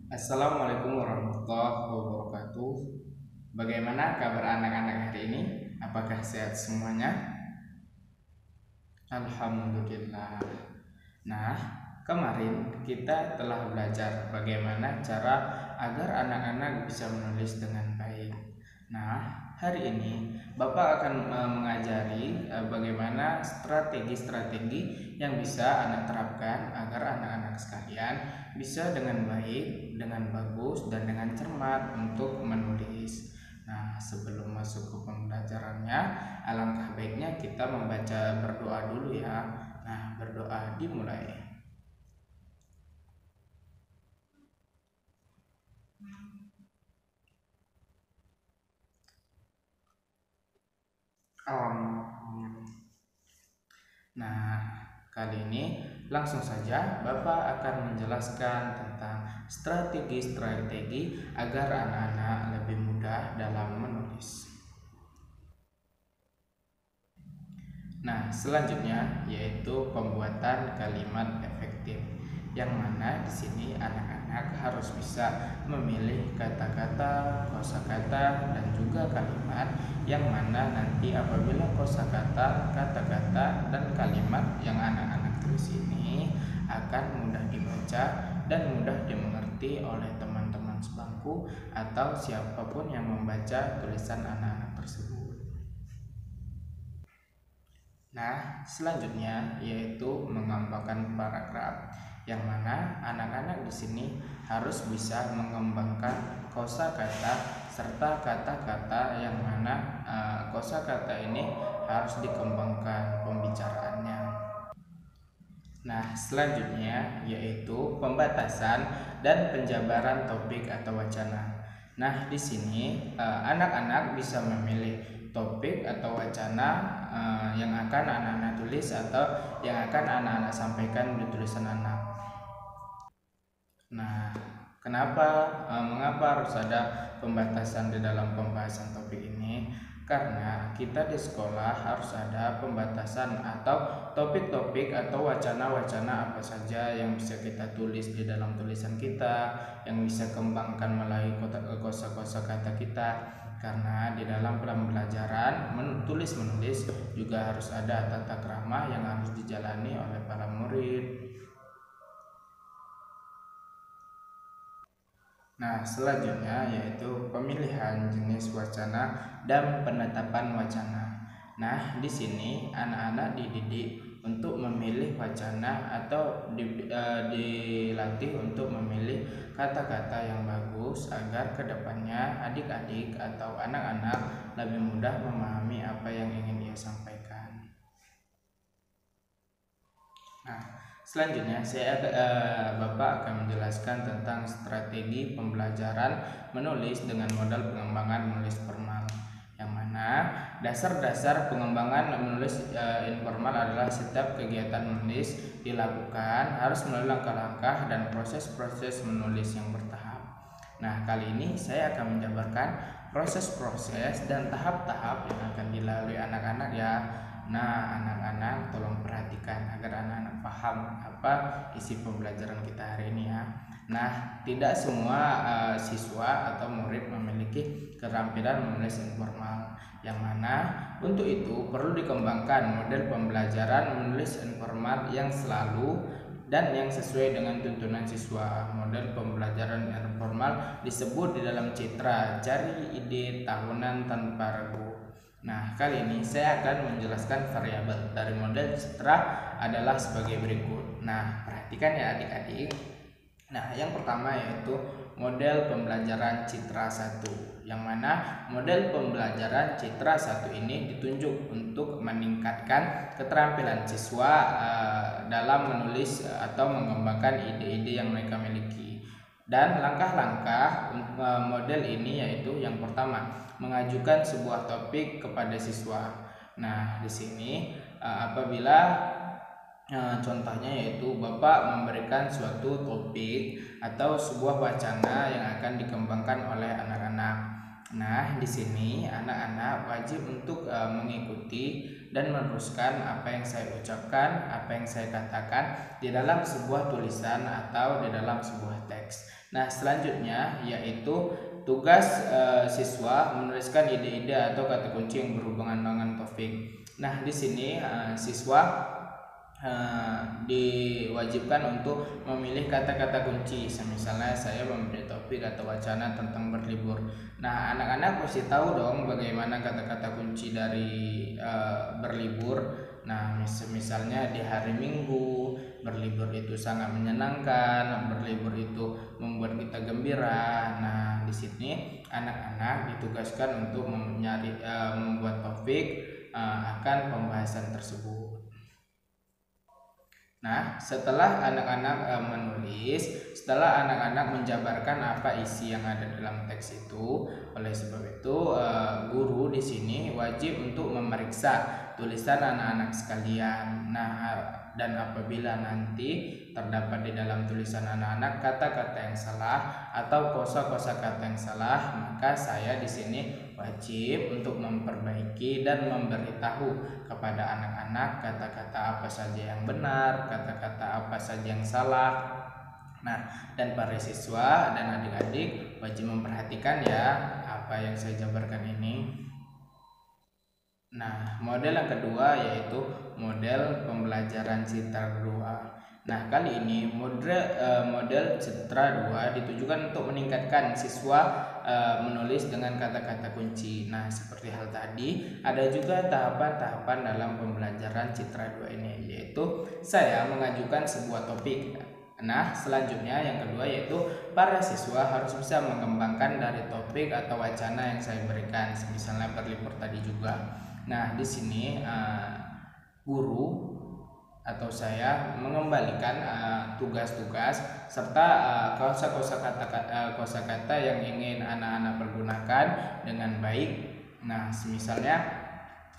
Assalamualaikum warahmatullahi wabarakatuh. Bagaimana kabar anak-anak hari ini? Apakah sehat semuanya? Alhamdulillah. Nah, kemarin kita telah belajar bagaimana cara agar anak-anak bisa menulis dengan baik. Nah, hari ini Bapak akan mengajari bagaimana strategi-strategi yang bisa Anak terapkan agar anak-anak sekalian bisa dengan baik, dengan bagus, dan dengan cermat untuk menulis. Nah, sebelum masuk ke pembelajarannya, alangkah baiknya kita membaca berdoa dulu ya. Nah, berdoa dimulai. Nah, kali ini langsung saja Bapak akan menjelaskan tentang strategi-strategi agar anak-anak lebih mudah dalam menulis. Nah, selanjutnya yaitu pembuatan kalimat efektif, yang mana di sini anak-anak harus bisa memilih kata-kata, kosakata, dan juga kalimat yang mana nanti apabila kosakata, kata-kata, dan kalimat yang anak-anak tulis ini akan mudah dibaca dan mudah dimengerti oleh teman-teman sebangku atau siapapun yang membaca tulisan anak-anak tersebut. Nah, selanjutnya yaitu mengembangkan paragraf, yang mana anak-anak di sini harus bisa mengembangkan kosakata serta kata-kata yang mana kosakata ini harus dikembangkan pembicaraannya. Nah, selanjutnya yaitu pembatasan dan penjabaran topik atau wacana. Nah, di sini anak-anak bisa memilih topik atau wacana yang akan anak-anak tulis atau yang akan anak-anak sampaikan di tulisan anak. Nah, mengapa harus ada pembatasan di dalam pembahasan topik ini? Karena kita di sekolah harus ada pembatasan atau topik-topik atau wacana-wacana apa saja yang bisa kita tulis di dalam tulisan kita, yang bisa kembangkan melalui kosa-kosa kata kita. Karena di dalam pembelajaran tulis menulis juga harus ada tata krama yang harus dijalani oleh para murid. Nah, selanjutnya yaitu pemilihan jenis wacana dan penetapan wacana. Nah, di sini anak-anak dididik untuk memilih wacana atau dilatih untuk memilih kata-kata yang bagus agar kedepannya adik-adik atau anak-anak lebih mudah memahami apa yang ingin ia sampaikan. Nah, selanjutnya Bapak akan menjelaskan tentang strategi pembelajaran menulis dengan modal pengembangan menulis formal, yang mana dasar-dasar pengembangan menulis informal adalah setiap kegiatan menulis dilakukan harus melalui langkah-langkah dan proses-proses menulis yang bertahap. Nah, kali ini saya akan menjabarkan proses-proses dan tahap-tahap yang akan dilalui anak-anak ya. Nah, anak-anak tolong perhatikan agar anak-anak paham apa isi pembelajaran kita hari ini ya. Nah, tidak semua siswa atau murid memiliki keterampilan menulis informal, yang mana untuk itu perlu dikembangkan model pembelajaran menulis informal yang selalu dan yang sesuai dengan tuntunan siswa. Model pembelajaran informal disebut di dalam citra cari ide tahunan tanpa ragu. Nah, kali ini saya akan menjelaskan variabel dari model citra adalah sebagai berikut. Nah, perhatikan ya adik-adik. Nah, yang pertama yaitu model pembelajaran citra 1, yang mana model pembelajaran citra 1 ini ditunjuk untuk meningkatkan keterampilan siswa dalam menulis atau mengembangkan ide-ide yang mereka miliki. Dan langkah-langkah model ini yaitu yang pertama, mengajukan sebuah topik kepada siswa. Nah, di sini apabila contohnya yaitu Bapak memberikan suatu topik atau sebuah wacana yang akan dikembangkan oleh anak-anak. Nah, di sini anak-anak wajib untuk mengikuti dan meneruskan apa yang saya ucapkan, apa yang saya katakan di dalam sebuah tulisan atau di dalam sebuah teks. Nah, selanjutnya yaitu tugas siswa menuliskan ide-ide atau kata kunci yang berhubungan dengan topik. Nah, di sini siswa diwajibkan untuk memilih kata-kata kunci. Misalnya saya memberi topik atau wacana tentang berlibur. Nah, anak-anak mesti tahu dong bagaimana kata-kata kunci dari berlibur. Nah, misalnya di hari Minggu, berlibur itu sangat menyenangkan, berlibur itu membuat kita gembira. Nah, di sini anak-anak ditugaskan untuk membuat topik akan pembahasan tersebut. Nah, setelah anak-anak menulis, setelah anak-anak menjabarkan apa isi yang ada dalam teks itu, oleh sebab itu guru di sini wajib untuk memeriksa tulisan anak-anak sekalian. Nah, dan apabila nanti terdapat di dalam tulisan anak-anak kata-kata yang salah atau kosa-kosa kata yang salah, maka saya di sini wajib untuk memperbaiki dan memberitahu kepada anak-anak kata-kata apa saja yang benar, kata-kata apa saja yang salah. Nah, dan para siswa dan adik-adik wajib memperhatikan ya apa yang saya jabarkan ini. Nah, model yang kedua yaitu model pembelajaran citra 2. Nah, kali ini model citra 2 ditujukan untuk meningkatkan siswa menulis dengan kata-kata kunci. Nah, seperti hal tadi, ada juga tahapan-tahapan dalam pembelajaran citra 2 ini, yaitu saya mengajukan sebuah topik. Nah, selanjutnya yang kedua yaitu para siswa harus bisa mengembangkan dari topik atau wacana yang saya berikan, misalnya berlibur tadi juga. Nah, di sini guru atau saya mengembalikan tugas-tugas serta kosakata yang ingin anak-anak pergunakan dengan baik. Nah, misalnya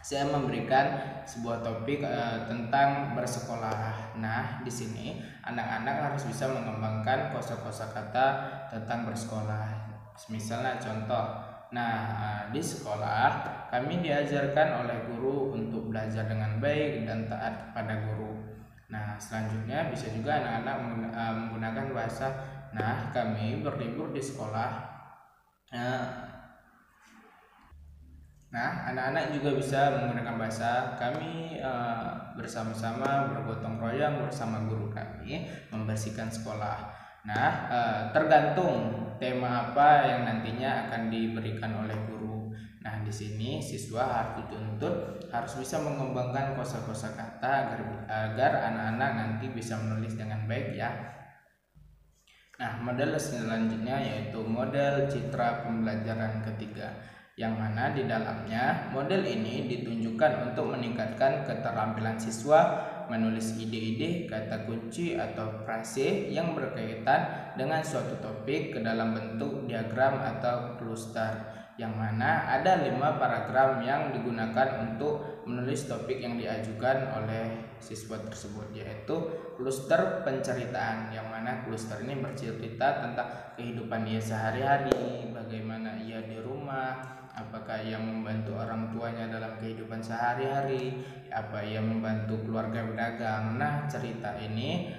saya memberikan sebuah topik tentang bersekolah. Nah, di sini anak-anak harus bisa mengembangkan kosakata tentang bersekolah. Misalnya contoh, nah, di sekolah kami diajarkan oleh guru untuk belajar dengan baik dan taat kepada guru. Nah, selanjutnya bisa juga anak-anak menggunakan bahasa, nah, kami berlibur di sekolah. Nah, anak-anak juga bisa menggunakan bahasa, kami bersama-sama bergotong royong bersama guru kami membersihkan sekolah. Nah, tergantung tema apa yang nantinya akan diberikan oleh guru. Nah, di sini siswa harus dituntut harus bisa mengembangkan kosa-kosa kata agar anak-anak nanti bisa menulis dengan baik ya. Nah, model selanjutnya yaitu model citra pembelajaran ketiga, yang mana di dalamnya model ini ditunjukkan untuk meningkatkan keterampilan siswa menulis ide-ide, kata kunci atau frase yang berkaitan dengan suatu topik ke dalam bentuk diagram atau cluster, yang mana ada 5 paragraf yang digunakan untuk menulis topik yang diajukan oleh siswa tersebut, yaitu cluster penceritaan, yang mana cluster ini bercerita tentang kehidupan ia sehari-hari, bagaimana ia di rumah, apakah ia membantu orang tuanya dalam kehidupan sehari-hari, apa ia membantu keluarga berdagang. Nah, cerita ini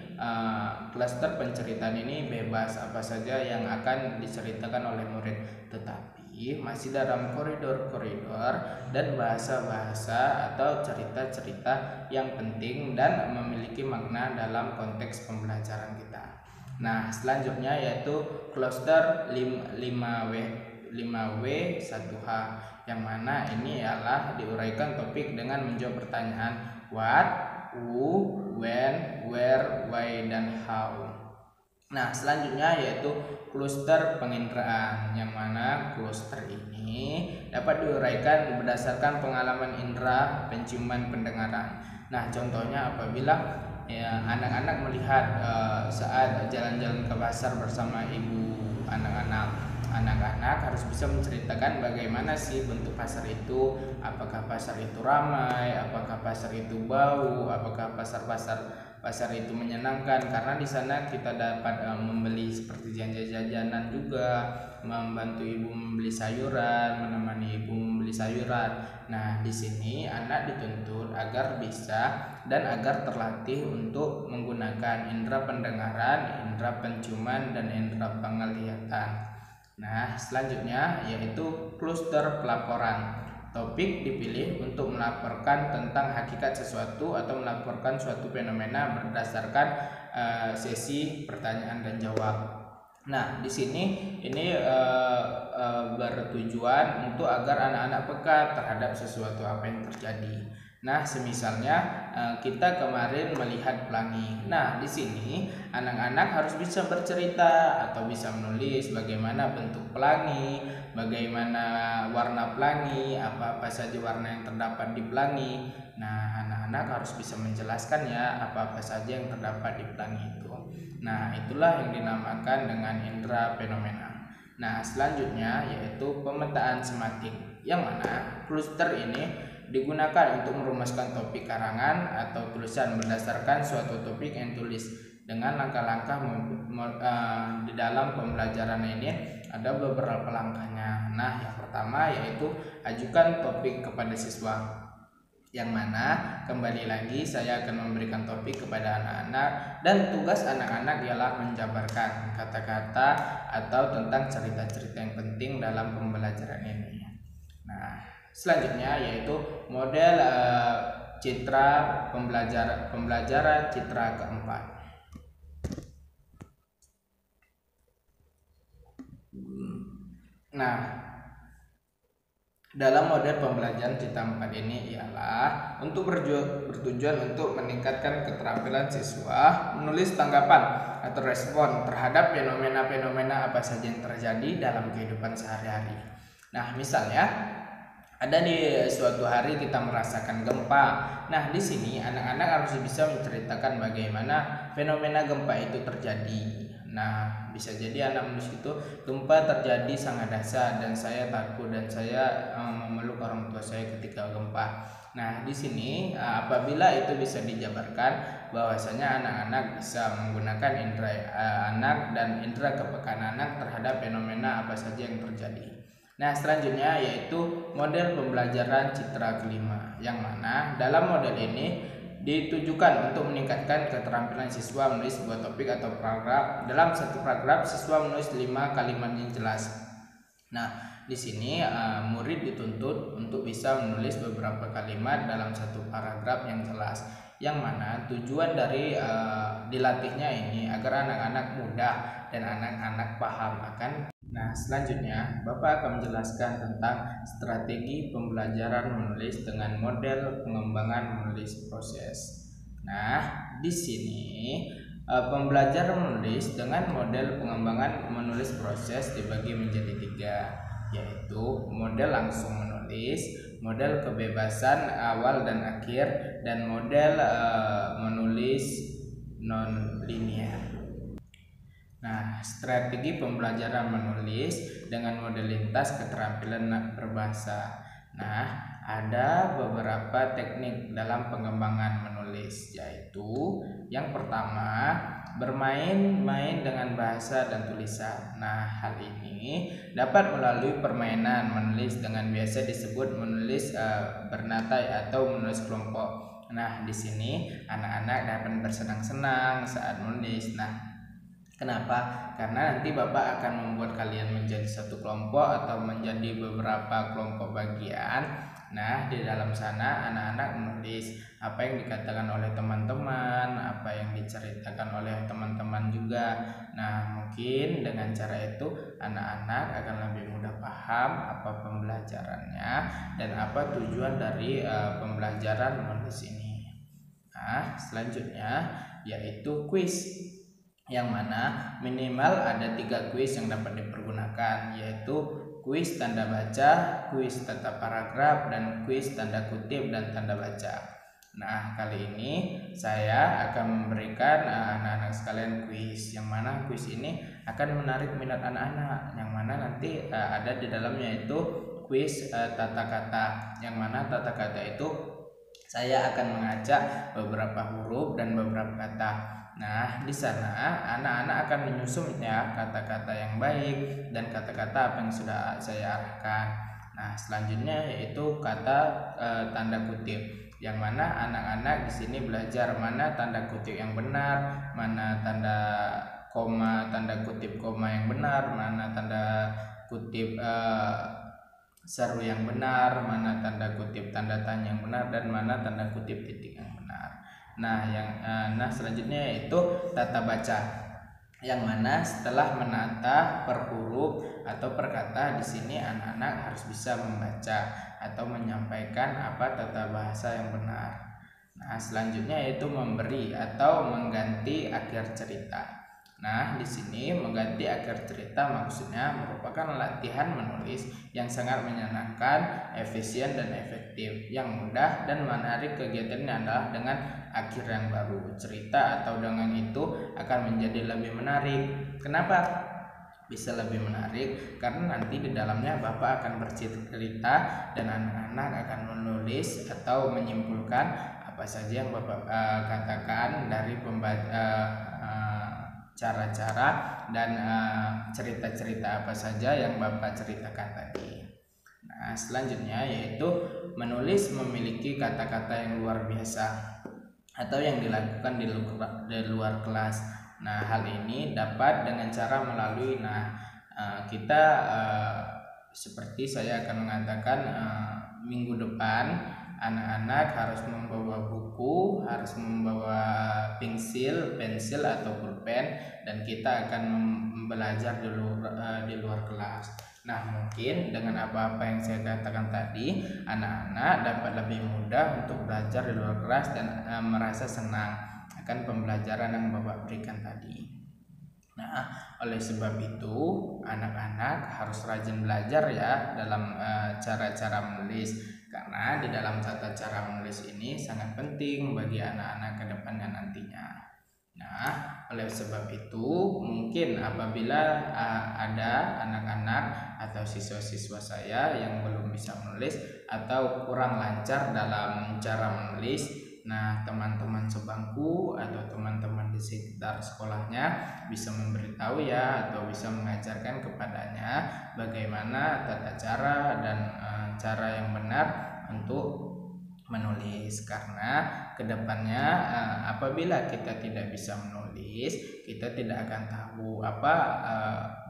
klaster penceritaan ini bebas apa saja yang akan diceritakan oleh murid, tetapi masih dalam koridor-koridor dan bahasa-bahasa atau cerita-cerita yang penting dan memiliki makna dalam konteks pembelajaran kita. Nah, selanjutnya yaitu cluster 5W 5W1H, yang mana ini ialah diuraikan topik dengan menjawab pertanyaan what, who, when, where, why, dan how. Nah, selanjutnya yaitu cluster penginderaan, yang mana cluster ini dapat diuraikan berdasarkan pengalaman indera penciuman pendengaran. Nah, contohnya apabila anak-anak melihat saat jalan-jalan ke pasar bersama ibu anak-anak harus bisa menceritakan bagaimana sih bentuk pasar itu, apakah pasar itu ramai, apakah pasar itu bau, apakah pasar-pasar pasar itu menyenangkan karena di sana kita dapat membeli seperti jajanan juga, membantu ibu membeli sayuran, menemani ibu membeli sayuran. Nah, di sini anak dituntut agar bisa dan agar terlatih untuk menggunakan indera pendengaran, indera penciuman, dan indera penglihatan. Nah, selanjutnya yaitu kluster pelaporan. Topik dipilih untuk melaporkan tentang hakikat sesuatu atau melaporkan suatu fenomena berdasarkan sesi pertanyaan dan jawab. Nah, di sini ini bertujuan untuk agar anak-anak peka terhadap sesuatu apa yang terjadi. Nah, semisalnya kita kemarin melihat pelangi. Nah, di sini anak-anak harus bisa bercerita atau bisa menulis bagaimana bentuk pelangi, bagaimana warna pelangi, apa-apa saja warna yang terdapat di pelangi. Nah, anak-anak harus bisa menjelaskan ya apa-apa saja yang terdapat di pelangi itu. Nah, itulah yang dinamakan dengan indera fenomena. Nah, selanjutnya yaitu pemetaan sematik, yang mana kluster ini digunakan untuk merumuskan topik karangan atau tulisan berdasarkan suatu topik yang tulis. Dengan langkah-langkah di dalam pembelajaran ini ada beberapa langkahnya. Nah, yang pertama yaitu ajukan topik kepada siswa, yang mana kembali lagi saya akan memberikan topik kepada anak-anak dan tugas anak-anak ialah menjabarkan kata-kata atau tentang cerita-cerita yang penting dalam pembelajaran ini. Nah, selanjutnya yaitu model citra pembelajaran citra keempat. Nah, dalam model pembelajaran citra 4 ini ialah untuk bertujuan untuk meningkatkan keterampilan siswa menulis tanggapan atau respon terhadap fenomena-fenomena apa saja yang terjadi dalam kehidupan sehari-hari. Nah, misalnya ada di suatu hari kita merasakan gempa. Nah, di sini anak-anak harus bisa menceritakan bagaimana fenomena gempa itu terjadi. Nah, bisa jadi anak menulis itu, gempa terjadi sangat dahsyat dan saya takut dan saya memeluk orang tua saya ketika gempa. Nah, di sini apabila itu bisa dijabarkan bahwasanya anak-anak bisa menggunakan indera anak dan indera kepekaan anak terhadap fenomena apa saja yang terjadi. Nah, selanjutnya yaitu model pembelajaran citra kelima, yang mana dalam model ini ditujukan untuk meningkatkan keterampilan siswa menulis sebuah topik atau paragraf. Dalam satu paragraf siswa menulis 5 kalimat yang jelas. Nah, di sini murid dituntut untuk bisa menulis beberapa kalimat dalam satu paragraf yang jelas, yang mana tujuan dari dilatihnya ini agar anak-anak mudah dan anak-anak paham akan. Nah, selanjutnya Bapak akan menjelaskan tentang strategi pembelajaran menulis dengan model pengembangan menulis proses. Nah, di sini pembelajaran menulis dengan model pengembangan menulis proses dibagi menjadi 3, yaitu model langsung menulis, model kebebasan awal dan akhir, dan model menulis non-linear. Nah, strategi pembelajaran menulis dengan model lintas keterampilan berbahasa. Nah, ada beberapa teknik dalam pengembangan menulis, yaitu yang pertama bermain-main dengan bahasa dan tulisan. Nah, hal ini dapat melalui permainan menulis dengan biasa disebut menulis bernatai atau menulis kelompok. Nah, di sini anak-anak dapat bersenang-senang saat menulis. Nah, kenapa? Karena nanti Bapak akan membuat kalian menjadi satu kelompok atau menjadi beberapa kelompok bagian. Nah, di dalam sana anak-anak menulis apa yang dikatakan oleh teman-teman, apa yang diceritakan oleh teman-teman juga. Nah, mungkin dengan cara itu anak-anak akan lebih mudah paham apa pembelajarannya dan apa tujuan dari pembelajaran menulis ini. Nah, selanjutnya yaitu kuis, yang mana minimal ada 3 kuis yang dapat dipergunakan, yaitu kuis tanda baca, kuis tata paragraf, dan kuis tanda kutip dan tanda baca. Nah, kali ini saya akan memberikan anak-anak sekalian kuis, yang mana kuis ini akan menarik minat anak-anak, yang mana nanti ada di dalamnya itu kuis tata kata, yang mana tata kata itu saya akan mengajak beberapa huruf dan beberapa kata. Nah, di sana anak-anak akan menyusun ya kata-kata yang baik dan kata-kata apa yang sudah saya arahkan. Nah, selanjutnya yaitu kata tanda kutip, yang mana anak-anak di sini belajar mana tanda kutip yang benar, mana tanda tanda kutip koma yang benar, mana tanda kutip seru yang benar, mana tanda kutip tanda tanya yang benar, dan mana tanda kutip titik yang benar. Nah, selanjutnya yaitu tata baca, yang mana setelah menata per huruf atau per kata, di sini anak-anak harus bisa membaca atau menyampaikan apa tata bahasa yang benar. Nah, selanjutnya yaitu memberi atau mengganti akhir cerita. Nah, di sini mengganti akhir cerita maksudnya merupakan latihan menulis yang sangat menyenangkan, efisien dan efektif, yang mudah dan menarik. Kegiatannya adalah dengan akhir yang baru. Cerita atau dongeng itu akan menjadi lebih menarik. Kenapa bisa lebih menarik? Karena nanti di dalamnya Bapak akan bercerita dan anak-anak akan menulis atau menyimpulkan apa saja yang Bapak katakan dari cara-cara dan cerita-cerita apa saja yang Bapak ceritakan tadi. Nah, selanjutnya yaitu menulis memiliki kata-kata yang luar biasa atau yang dilakukan di luar kelas. Nah, hal ini dapat dengan cara melalui kita seperti saya akan mengatakan minggu depan anak-anak harus membawa buku, harus membawa pensil atau pulpen, dan kita akan belajar di luar kelas. Nah, mungkin dengan apa-apa yang saya katakan tadi, anak-anak dapat lebih mudah untuk belajar di luar kelas dan merasa senang akan pembelajaran yang Bapak berikan tadi. Nah, oleh sebab itu anak-anak harus rajin belajar ya dalam cara-cara menulis, karena di dalam tata cara menulis ini sangat penting bagi anak-anak ke depannya nantinya. Nah, oleh sebab itu mungkin apabila ada anak-anak atau siswa-siswa saya yang belum bisa menulis atau kurang lancar dalam cara menulis, nah teman-teman sebangku atau teman-teman di sekitar sekolahnya bisa memberitahu ya, atau bisa mengajarkan kepadanya bagaimana tata cara dan cara yang benar untuk menulis. Karena kedepannya apabila kita tidak bisa menulis, kita tidak akan tahu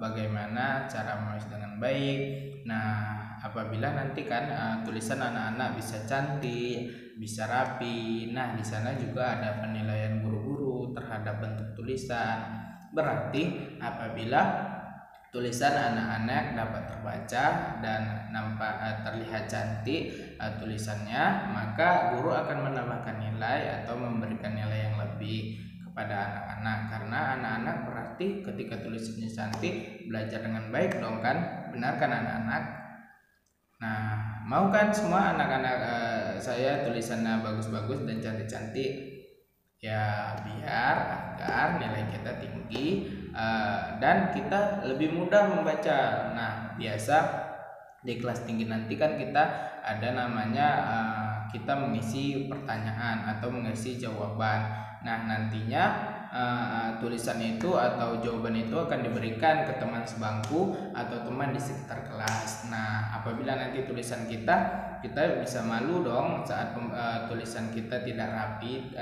bagaimana cara menulis dengan baik. Nah, apabila nanti kan tulisan anak-anak bisa cantik, bisa rapi, nah di sana juga ada penilaian guru-guru terhadap bentuk tulisan. Berarti apabila tulisan anak-anak dapat terbaca dan nampak terlihat cantik tulisannya, maka guru akan menambahkan nilai atau memberikan nilai yang lebih kepada anak-anak. Karena anak-anak berarti ketika tulisannya cantik, belajar dengan baik dong kan? Benar kan anak-anak? Nah, mau kan semua anak-anak saya tulisannya bagus-bagus dan cantik-cantik? Ya, biar agar nilai kita tinggi dan kita lebih mudah membaca. Nah, biasa di kelas tinggi nanti kan kita ada namanya kita mengisi pertanyaan atau mengisi jawaban. Nah, nantinya tulisan itu atau jawaban itu akan diberikan ke teman sebangku atau teman di sekitar kelas. Nah, apabila nanti tulisan kita bisa malu dong saat tulisan kita tidak rapi.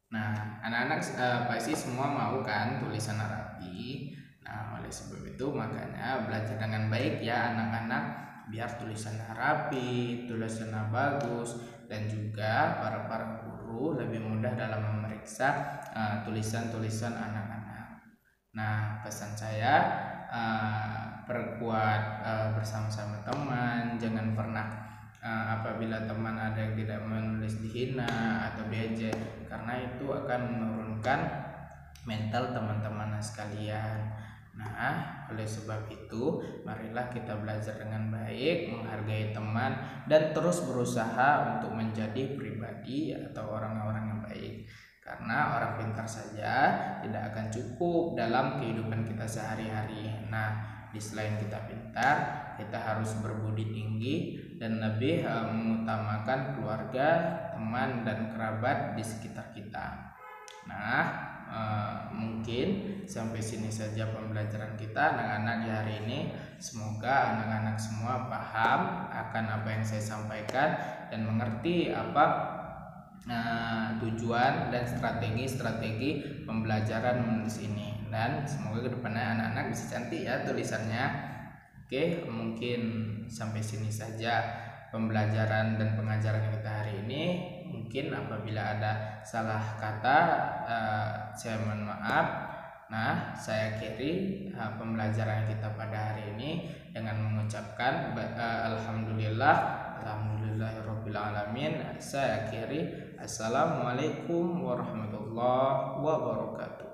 Nah, anak-anak pasti semua mau kan tulisan rapi. Nah, oleh sebab itu makanya belajar dengan baik ya anak-anak, biar tulisannya rapi, tulisannya bagus, dan juga para guru lebih mudah dalam memeriksa tulisan-tulisan anak-anak. Nah, pesan saya perkuat bersama-sama teman, jangan pernah apabila teman ada yang tidak menulis dihina atau diejek, karena itu akan menurunkan mental teman-teman sekalian. Nah, oleh sebab itu marilah kita belajar dengan baik, menghargai teman, dan terus berusaha untuk menjadi pribadi atau orang-orang yang baik. Karena orang pintar saja tidak akan cukup dalam kehidupan kita sehari-hari. Nah, selain kita pintar, kita harus berbudi tinggi dan lebih mengutamakan keluarga, teman dan kerabat di sekitar kita. Nah, mungkin sampai sini saja pembelajaran kita anak-anak di hari ini. Semoga anak-anak semua paham akan apa yang saya sampaikan dan mengerti apa tujuan dan strategi pembelajaran menulis ini, dan semoga kedepannya anak-anak bisa cantik ya tulisannya. Oke, mungkin sampai sini saja pembelajaran dan pengajaran kita hari ini. Mungkin apabila ada salah kata saya mohon maaf. Nah, saya akhiri pembelajaran kita pada hari ini dengan mengucapkan alhamdulillahirabbil alamin. Saya akhiri. Assalamualaikum warahmatullahi wabarakatuh.